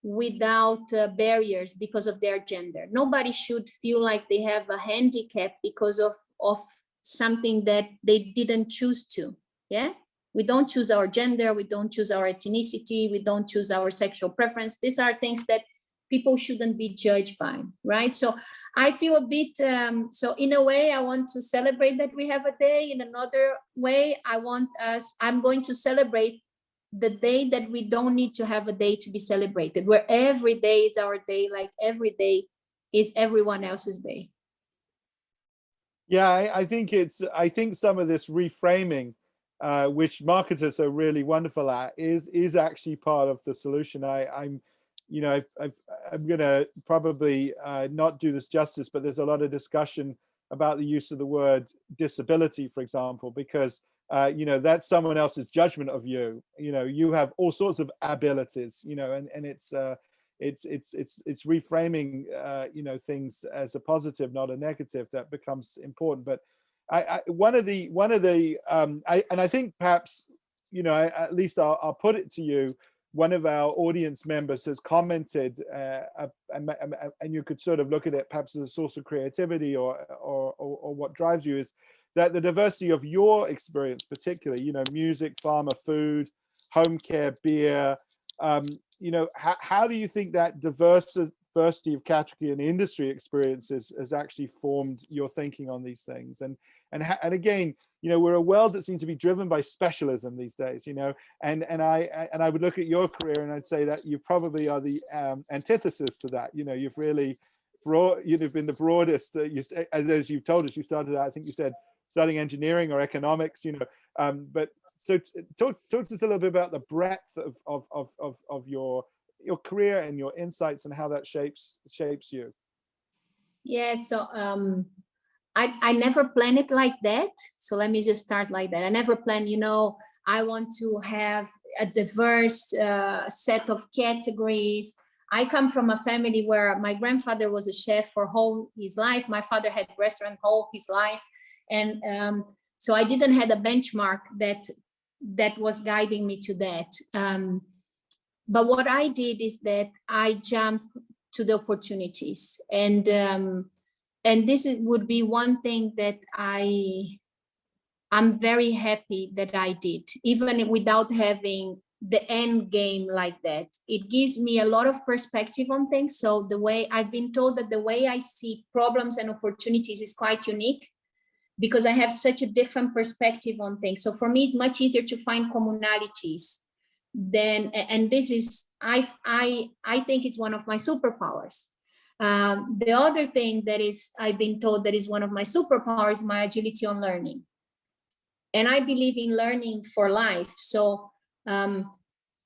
without barriers because of their gender. Nobody should feel like they have a handicap because of something that they didn't choose to. Yeah, we don't choose our gender, we don't choose our ethnicity, we don't choose our sexual preference. These are things that people shouldn't be judged by, right? So I feel a bit, so in a way, I want to celebrate that we have a day. In another way, I'm going to celebrate the day that we don't need to have a day to be celebrated, where every day is our day, like every day is everyone else's day.
Yeah, I think some of this reframing, which marketers are really wonderful at, is actually part of the solution. I'm going to probably not do this justice, but there's a lot of discussion about the use of the word disability, for example, because that's someone else's judgment of you. You have all sorts of abilities, and it's reframing things as a positive, not a negative, that becomes important. But I think perhaps, at least I'll put it to you, one of our audience members has commented, and you could sort of look at it perhaps as a source of creativity or what drives you, is that the diversity of your experience, particularly, music, pharma, food, home care, beer, how do you think that diversity of category and industry experiences has actually formed your thinking on these things? And again, we're a world that seems to be driven by specialism these days, and I would look at your career and I'd say that you probably are the antithesis to that. You've really been the broadest. As you've told us, you started out, I think you said, studying engineering or economics, but so talk to us a little bit about the breadth of your career and your insights and how that shapes you.
Yeah, so I never planned it like that. So let me just start like that. I never planned, I want to have a diverse set of categories. I come from a family where my grandfather was a chef for whole his life. My father had restaurant whole his life. And so I didn't have a benchmark that was guiding me to that. But what I did is that I jumped to the opportunities. And this would be one thing that I'm very happy that I did, even without having the end game like that. It gives me a lot of perspective on things. So the way I've been told that the way I see problems and opportunities is quite unique, because I have such a different perspective on things. So for me, it's much easier to find commonalities than, and this is, I think it's one of my superpowers. The other thing that is, I've been told that is one of my superpowers, my agility on learning. And I believe in learning for life. So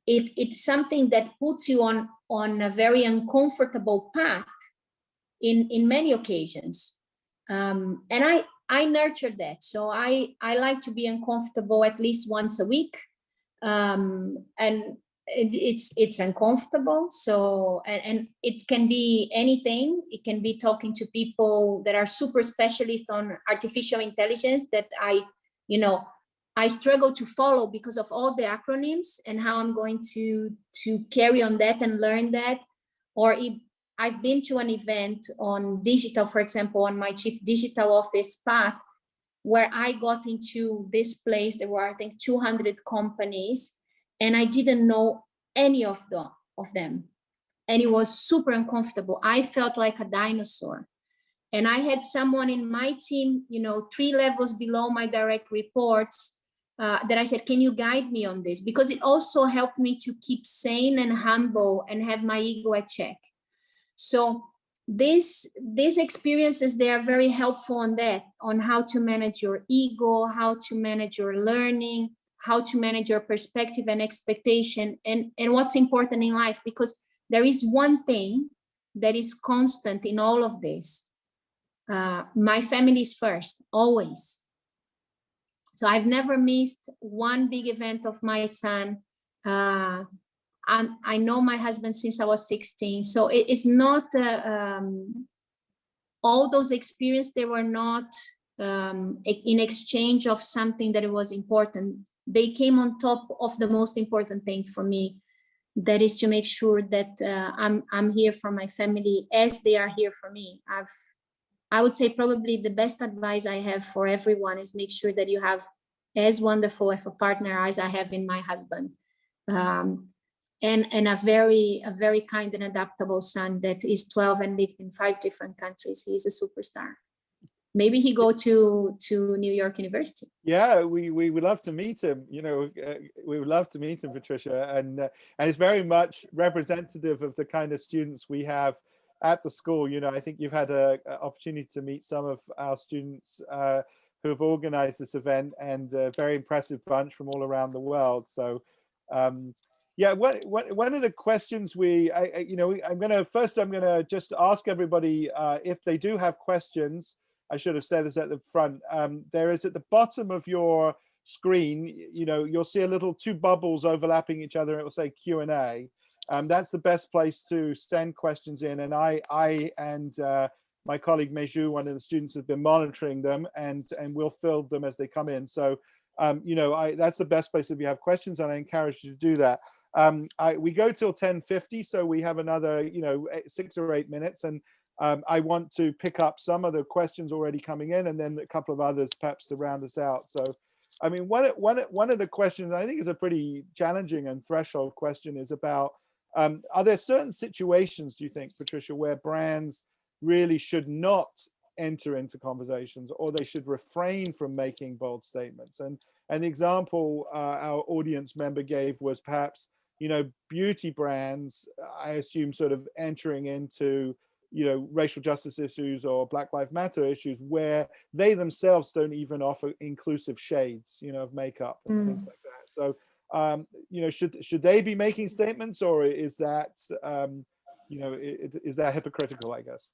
it's something that puts you on a very uncomfortable path in many occasions. And I nurture that. So I like to be uncomfortable at least once a week. And it's uncomfortable. So, and it can be anything. It can be talking to people that are super specialists on artificial intelligence that I struggle to follow because of all the acronyms and how I'm going to carry on that and learn that. Or I've been to an event on digital, for example, on my chief digital office path, where I got into this place. There were, I think, 200 companies, and I didn't know any of them. And it was super uncomfortable. I felt like a dinosaur. And I had someone in my team, 3 levels below my direct reports, that I said, can you guide me on this? Because it also helped me to keep sane and humble and have my ego at check. So these experiences, they are very helpful on that, on how to manage your ego, how to manage your learning, how to manage your perspective and expectation, and what's important in life, because there is one thing that is constant in all of this. My family is first, always. So I've never missed one big event of my son. I know my husband since I was 16. So it's not, all those experiences, they were not in exchange of something that was important. They came on top of the most important thing for me. That is to make sure that I'm here for my family as they are here for me. I would say probably the best advice I have for everyone is make sure that you have as wonderful of a partner as I have in my husband, and a very kind and adaptable son that is 12 and lived in 5 different countries. He's a superstar. Maybe he go to New York University.
Yeah, we would love to meet him. We would love to meet him, Patricia, and it's very much representative of the kind of students we have at the school. I think you've had an opportunity to meet some of our students who have organized this event, and a very impressive bunch from all around the world. So yeah, one of the questions I'm gonna just ask everybody if they do have questions. I should have said this at the front. There is at the bottom of your screen, you'll see a little two bubbles overlapping each other. It will say Q&A. That's the best place to send questions in. And I and my colleague Meju, one of the students, has been monitoring them, and we'll field them as they come in. So, that's the best place if you have questions, and I encourage you to do that. We go till 10:50, so we have another, 6 or 8 minutes, and I want to pick up some of the questions already coming in, and then a couple of others perhaps to round us out. So, I mean, one of the questions I think is a pretty challenging and threshold question is about, are there certain situations, do you think, Patricia, where brands really should not enter into conversations, or they should refrain from making bold statements? And the example our audience member gave was perhaps, beauty brands, I assume, sort of entering into, racial justice issues or Black Lives Matter issues where they themselves don't even offer inclusive shades, of makeup and things like that. So, should they be making statements, or is that, is that hypocritical, I guess?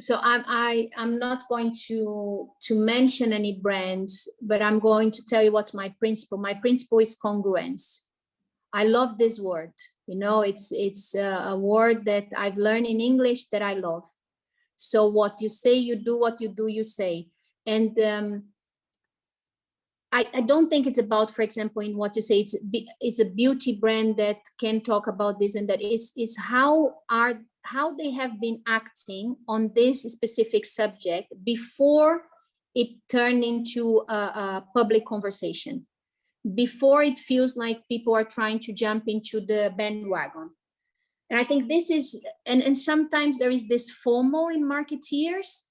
So I'm not going to mention any brands, but I'm going to tell you what's my principle. My principle is congruence. I love this word. It's a word that I've learned in English that I love. So what you say, you do. What you do, you say. And I don't think it's about, for example, in what you say, it's a beauty brand that can talk about this and that. It's how they have been acting on this specific subject before it turned into a public conversation, before it feels like people are trying to jump into the bandwagon. And I think this is, and sometimes there is this FOMO in marketeers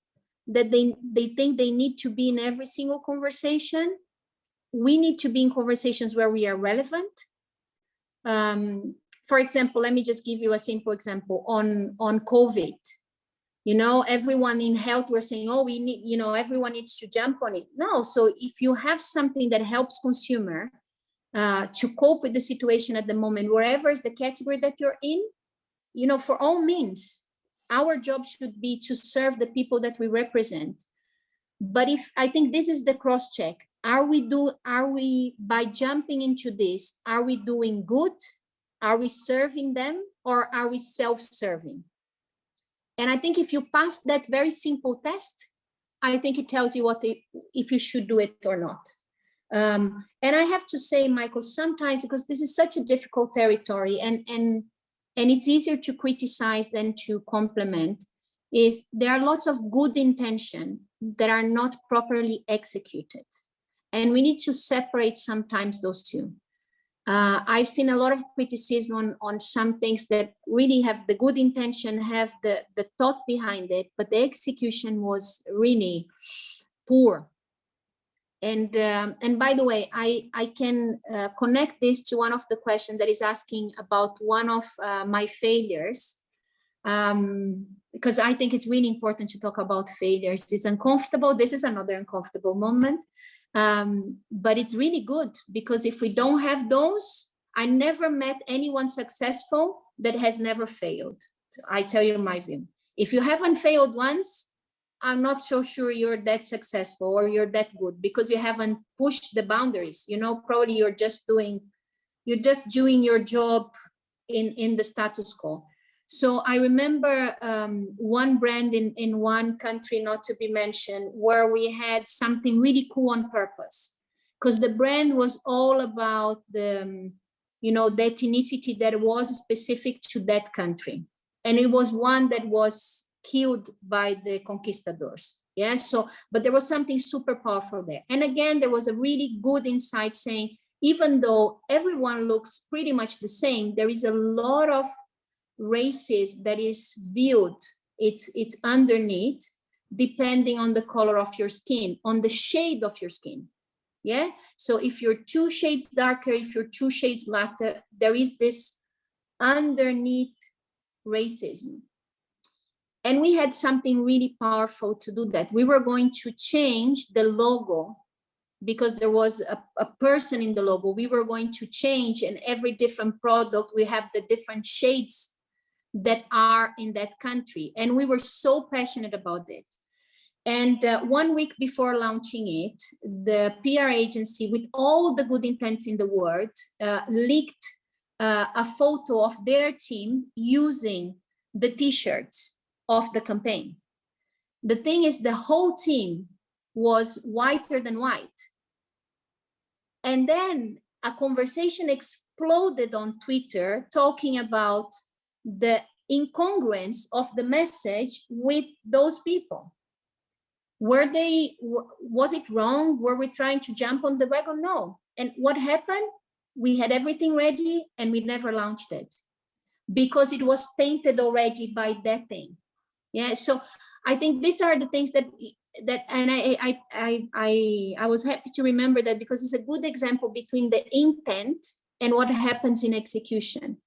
that they think they need to be in every single conversation. We need to be in conversations where we are relevant. For example, let me just give you a simple example on COVID. Everyone in health were saying, oh, we need, everyone needs to jump on it. No, so if you have something that helps consumer to cope with the situation at the moment, wherever is the category that you're in, for all means, our job should be to serve the people that we represent. But I think this is the cross check. Are we by jumping into this, are we doing good? Are we serving them, or are we self-serving? And I think if you pass that very simple test, I think it tells you if you should do it or not. And I have to say, Michael, sometimes, because this is such a difficult territory, and it's easier to criticize than to compliment, is there are lots of good intention that are not properly executed. And we need to separate sometimes those two. I've seen a lot of criticism on some things that really have the good intention, have the thought behind it, but the execution was really poor. And by the way, I can connect this to one of the questions that is asking about one of my failures, because I think it's really important to talk about failures. It's uncomfortable. This is another uncomfortable moment. But it's really good, because if we don't have those, I never met anyone successful that has never failed. I tell you my view. If you haven't failed once, I'm not so sure you're that successful or you're that good, because you haven't pushed the boundaries. Probably you're just doing your job in the status quo. So I remember one brand in one country, not to be mentioned, where we had something really cool on purpose, because the brand was all about the ethnicity that was specific to that country. And it was one that was killed by the conquistadors. Yeah, but there was something super powerful there. And again, there was a really good insight saying, even though everyone looks pretty much the same, there is a lot of races that is viewed, it's underneath, depending on the color of your skin, on the shade of your skin. Yeah, so if you're 2 shades darker, if you're 2 shades lighter, there is this underneath racism. And we had something really powerful to do that. We were going to change the logo, because there was a person in the logo. We were going to change, and every different product, we have the different shades that are in that country. And we were so passionate about it. And 1 week before launching it, the PR agency, with all the good intents in the world, leaked a photo of their team using the t-shirts of the campaign. The thing is, the whole team was whiter than white. And then a conversation exploded on Twitter talking about the incongruence of the message with those people. Was it wrong? Were we trying to jump on the wagon? No. And what happened? We had everything ready and we never launched it because it was tainted already by that thing. Yeah. So I think these are the things that and I was happy to remember that, because it's a good example between the intent and what happens in execution.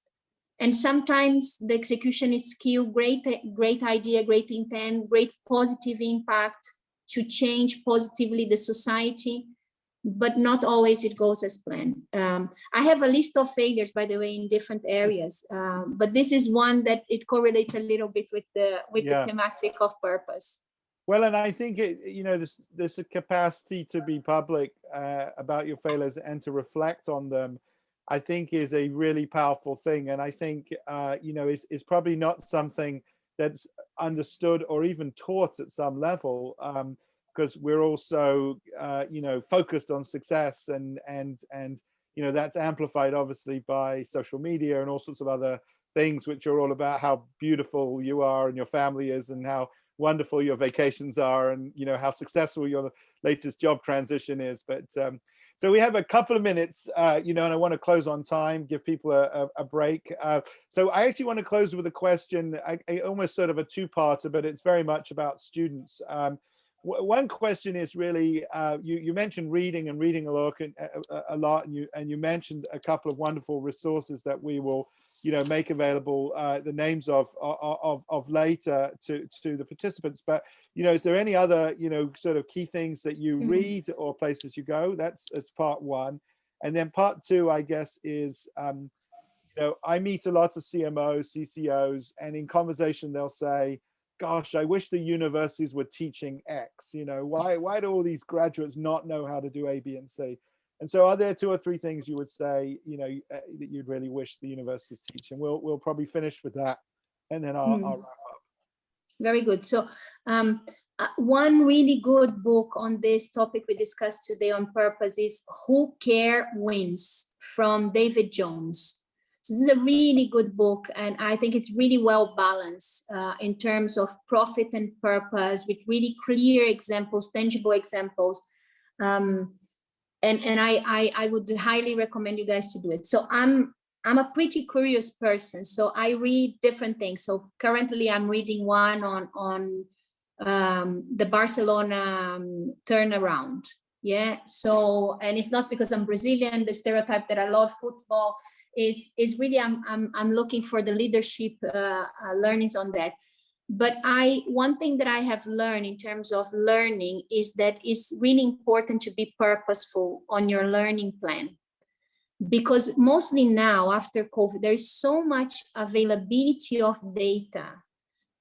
And sometimes the execution is skewed, great idea, great intent, great positive impact to change positively the society, but not always it goes as planned. I have a list of failures, by the way, in different areas, but this is one that it correlates a little bit with the thematic of purpose.
Well, and I think there's a capacity to be public about your failures and to reflect on them, I think is a really powerful thing. And I think, is probably not something that's understood or even taught at some level, because we're also, focused on success and that's amplified obviously by social media and all sorts of other things, which are all about how beautiful you are and your family is and how wonderful your vacations are and how successful your latest job transition is. But so we have a couple of minutes, and I want to close on time, give people a break. So I actually want to close with a question, almost sort of a two-parter, but it's very much about students. One question is really, you mentioned reading and reading a lot, and you mentioned a couple of wonderful resources that we will make available the names of later to the participants. But is there any other sort of key things that you read or places you go? That's part one. And then part two, I guess, is I meet a lot of CMOs, CCOs, and in conversation they'll say, gosh, I wish the universities were teaching X. Why do all these graduates not know how to do A, B, and C? And so are there two or three things you would say, that you'd really wish the universities teach? And we'll probably finish with that, and then I'll wrap up.
Very good. So one really good book on this topic we discussed today on purpose is Who Care Wins from David Jones. So this is a really good book, and I think it's really well balanced in terms of profit and purpose, with really clear examples, tangible examples. And I would highly recommend you guys to do it. So I'm a pretty curious person, so I read different things. So currently I'm reading one on the Barcelona turnaround. Yeah. So, and it's not because I'm Brazilian, the stereotype that I love football is really I'm looking for the leadership learnings on that. But one thing that I have learned in terms of learning is that it's really important to be purposeful on your learning plan, because mostly now after COVID, there is so much availability of data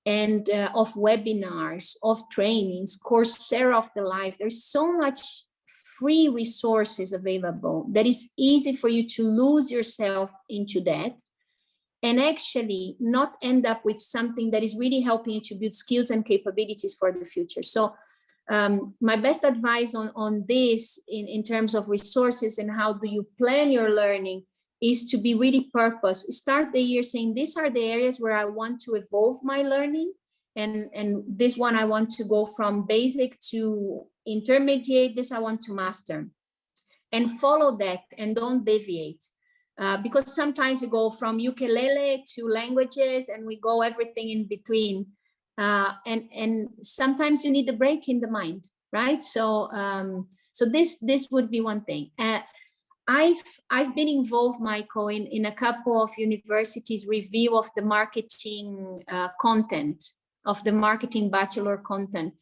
and of webinars, of trainings, Coursera of the life. There's so much free resources available that it's easy for you to lose yourself into that and actually not end up with something that is really helping you to build skills and capabilities for the future. So my best advice on this in terms of resources and how do you plan your learning is to be really purposeful. Start the year saying, these are the areas where I want to evolve my learning. And this one I want to go from basic to intermediate, this I want to master. And follow that and don't deviate. Because sometimes we go from ukulele to languages and we go everything in between. And sometimes you need a break in the mind, right? So so this would be one thing. I've been involved, Michael, in a couple of universities' review of the marketing content, of the marketing bachelor content.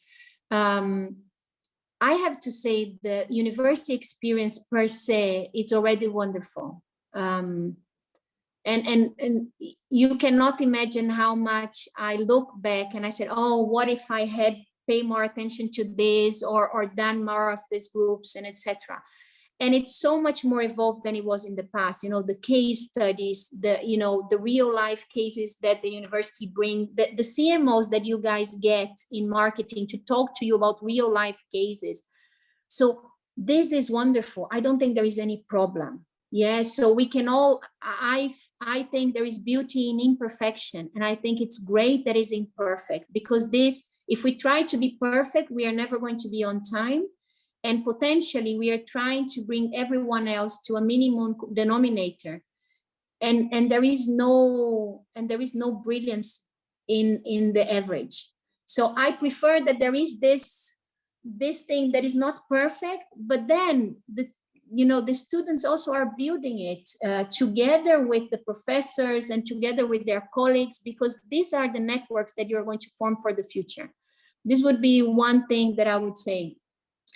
I have to say the university experience per se is already wonderful. And you cannot imagine how much I look back and I said, oh, what if I had pay more attention to this or done more of these groups and etc. And it's so much more evolved than it was in the past. You know, the case studies, the real life cases that the university bring, the CMOs that you guys get in marketing to talk to you about real life cases. So this is wonderful. I don't think there is any problem. Yeah, so we can all, I think there is beauty in imperfection. And I think it's great that it's imperfect, because this, if we try to be perfect, we are never going to be on time. And potentially we are trying to bring everyone else to a minimum denominator. And there is no brilliance in the average. So I prefer that there is this thing that is not perfect, but then the students also are building it together with the professors and together with their colleagues, because these are the networks that you're going to form for the future. This would be one thing that I would say.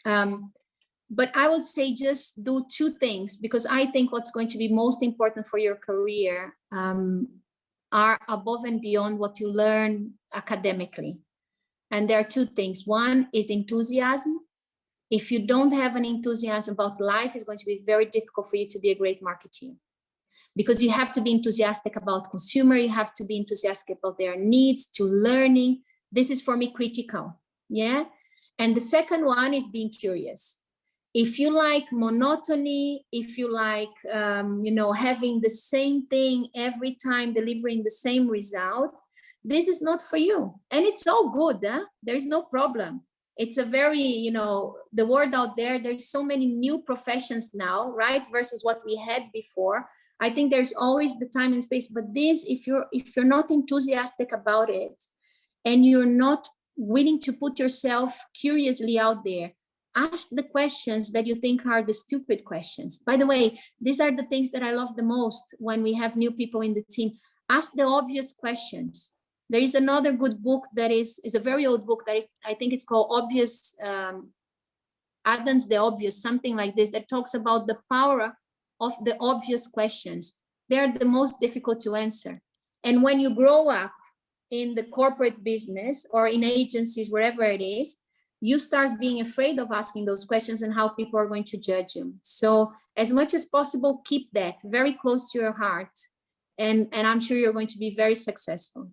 But I would say just do two things, because I think what's going to be most important for your career are above and beyond what you learn academically. And there are two things. One is enthusiasm. If you don't have an enthusiasm about life, it's going to be very difficult for you to be a great marketeer, because you have to be enthusiastic about consumer. You have to be enthusiastic about their needs, to learning. This is for me critical. Yeah. And the second one is being curious. If you like monotony, if you like, having the same thing every time, delivering the same result, this is not for you. And it's all good. There's no problem. It's a very, the word out there, there's so many new professions now, right? Versus what we had before. I think there's always the time and space, but this, if you're not enthusiastic about it, and you're not willing to put yourself curiously out there, ask the questions that you think are the stupid questions. By the way, these are the things that I love the most when we have new people in the team. Ask the obvious questions. There is another good book that is a very old book that is, I think it's called Obvious, Adam's The Obvious, something like this, that talks about the power of the obvious questions. They're the most difficult to answer. And when you grow up in the corporate business or in agencies, wherever it is, you start being afraid of asking those questions and how people are going to judge you. So as much as possible, keep that very close to your heart. And I'm sure you're going to be very successful.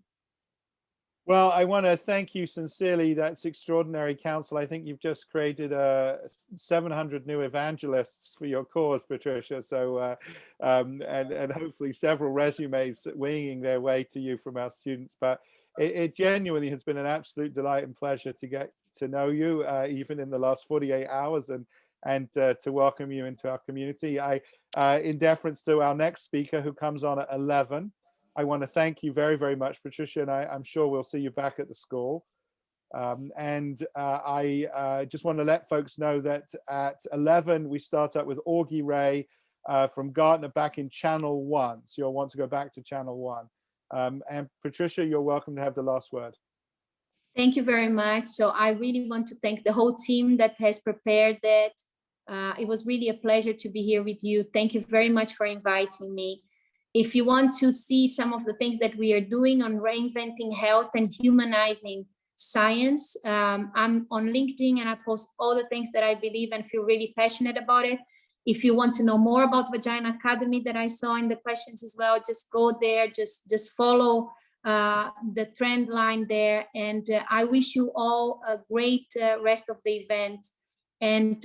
Well, I want to thank you sincerely. That's extraordinary counsel. I think you've just created 700 new evangelists for your cause, Patricia. So, and hopefully several resumes winging their way to you from our students. But it genuinely has been an absolute delight and pleasure to get to know you, even in the last 48 hours, and to welcome you into our community. In deference to our next speaker, who comes on at 11, I want to thank you very, very much, Patricia, and I'm sure we'll see you back at the school. I just want to let folks know that at 11, we start up with Augie Ray from Gartner back in Channel 1. So you'll want to go back to Channel 1. And Patricia, you're welcome to have the last word.
Thank you very much. So I really want to thank the whole team that has prepared that. It was really a pleasure to be here with you. Thank you very much for inviting me. If you want to see some of the things that we are doing on reinventing health and humanizing science, I'm on LinkedIn and I post all the things that I believe and feel really passionate about it. If you want to know more about Vagina Academy that I saw in the questions as well, just go there, just follow the trend line there. And I wish you all a great rest of the event. And,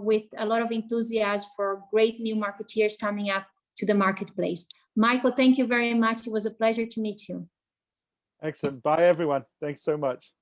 with a lot of enthusiasm for great new marketeers coming up to the marketplace. Michael, thank you very much. It was a pleasure to meet you.
Excellent. Bye, everyone. Thanks so much.